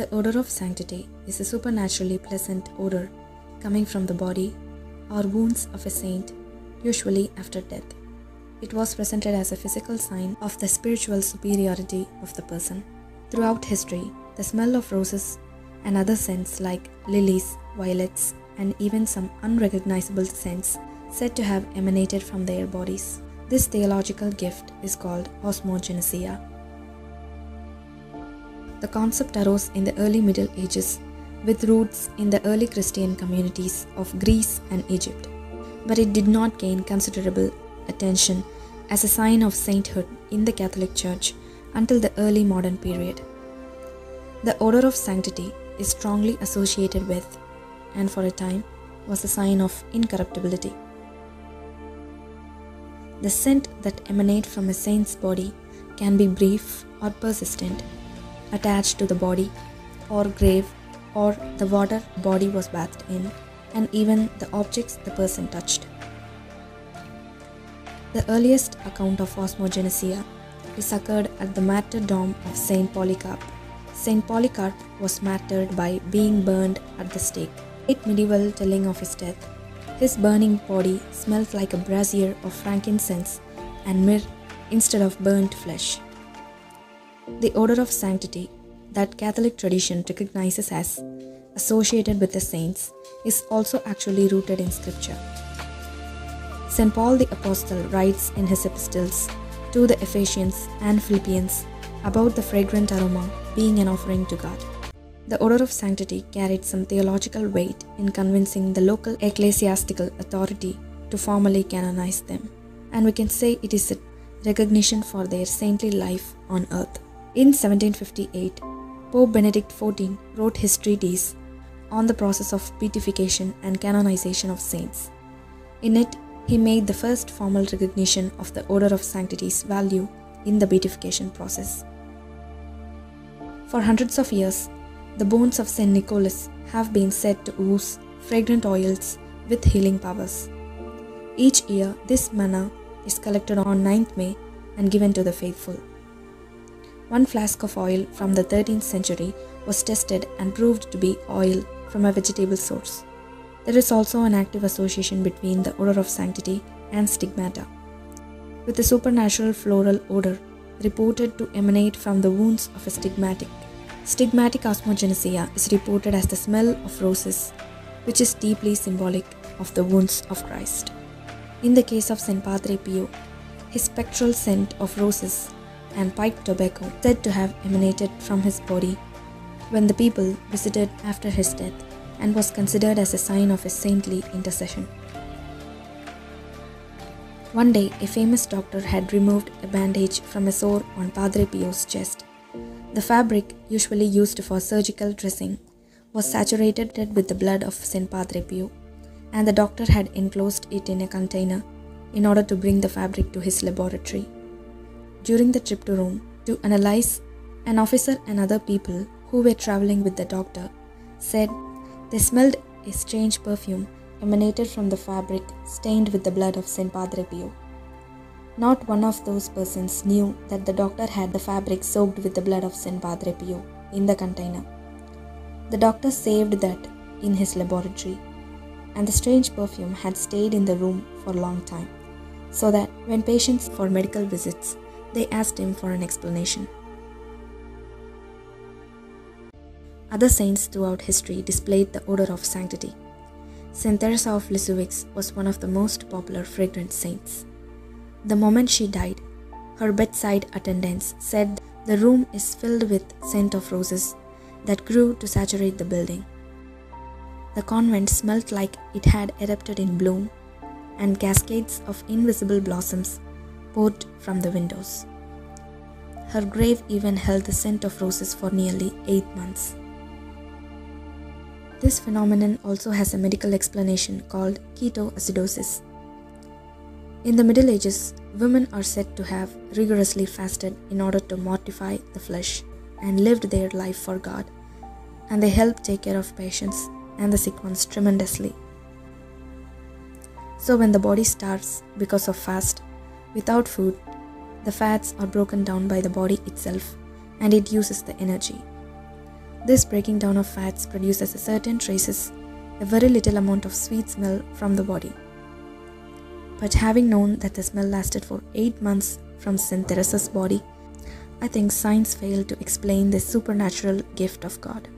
The odor of sanctity is a supernaturally pleasant odor coming from the body or wounds of a saint, usually after death. It was presented as a physical sign of the spiritual superiority of the person. Throughout history, the smell of roses and other scents like lilies, violets, and even some unrecognizable scents said to have emanated from their bodies. This theological gift is called osmogenesia. The concept arose in the early Middle Ages with roots in the early Christian communities of Greece and Egypt, but it did not gain considerable attention as a sign of sainthood in the Catholic Church until the early modern period. The odor of sanctity is strongly associated with, and for a time, was a sign of incorruptibility. The scent that emanates from a saint's body can be brief or persistent, attached to the body or grave or the water the body was bathed in, and even the objects the person touched. The earliest account of osmogenesia is occurred at the martyrdom of Saint Polycarp. Saint Polycarp was martyred by being burned at the stake. In medieval telling of his death, his burning body smelled like a brazier of frankincense and myrrh instead of burnt flesh. The odor of sanctity that Catholic tradition recognizes as associated with the saints is also actually rooted in Scripture. St. Paul the Apostle writes in his epistles to the Ephesians and Philippians about the fragrant aroma being an offering to God. The odor of sanctity carried some theological weight in convincing the local ecclesiastical authority to formally canonize them, and we can say it is a recognition for their saintly life on earth. In 1758, Pope Benedict XIV wrote his treatise on the process of beatification and canonization of saints. In it, he made the first formal recognition of the odor of sanctity's value in the beatification process. For hundreds of years, the bones of St. Nicholas have been said to ooze fragrant oils with healing powers. Each year, this manna is collected on 9th May and given to the faithful. One flask of oil from the 13th century was tested and proved to be oil from a vegetable source. There is also an active association between the odor of sanctity and stigmata, with a supernatural floral odor reported to emanate from the wounds of a stigmatic. Stigmatic osmogenesia is reported as the smell of roses, which is deeply symbolic of the wounds of Christ. In the case of St. Padre Pio, his spectral scent of roses and pipe tobacco said to have emanated from his body when the people visited after his death, and was considered as a sign of his saintly intercession. One day, a famous doctor had removed a bandage from a sore on Padre Pio's chest. The fabric, usually used for surgical dressing, was saturated with the blood of St. Padre Pio, and the doctor had enclosed it in a container in order to bring the fabric to his laboratory. During the trip to Rome to analyze, an officer and other people who were traveling with the doctor said they smelled a strange perfume emanated from the fabric stained with the blood of St. Padre Pio. Not one of those persons knew that the doctor had the fabric soaked with the blood of St. Padre Pio in the container. The doctor saved that in his laboratory, and the strange perfume had stayed in the room for a long time, so that when patients for medical visits, they asked him for an explanation. Other saints throughout history displayed the odor of sanctity. Saint Teresa of Lisieux was one of the most popular fragrant saints. The moment she died, her bedside attendants said the room is filled with scent of roses that grew to saturate the building. The convent smelt like it had erupted in bloom, and cascades of invisible blossoms poured from the windows. Her grave even held the scent of roses for nearly 8 months. This phenomenon also has a medical explanation called ketoacidosis. In the Middle Ages, women are said to have rigorously fasted in order to mortify the flesh and lived their life for God, and they helped take care of patients and the sick ones tremendously. So when the body starves because of fast, without food, the fats are broken down by the body itself and it uses the energy. This breaking down of fats produces a certain traces, a very little amount of sweet smell from the body. But having known that the smell lasted for 8 months from St. Teresa's body, I think science failed to explain this supernatural gift of God.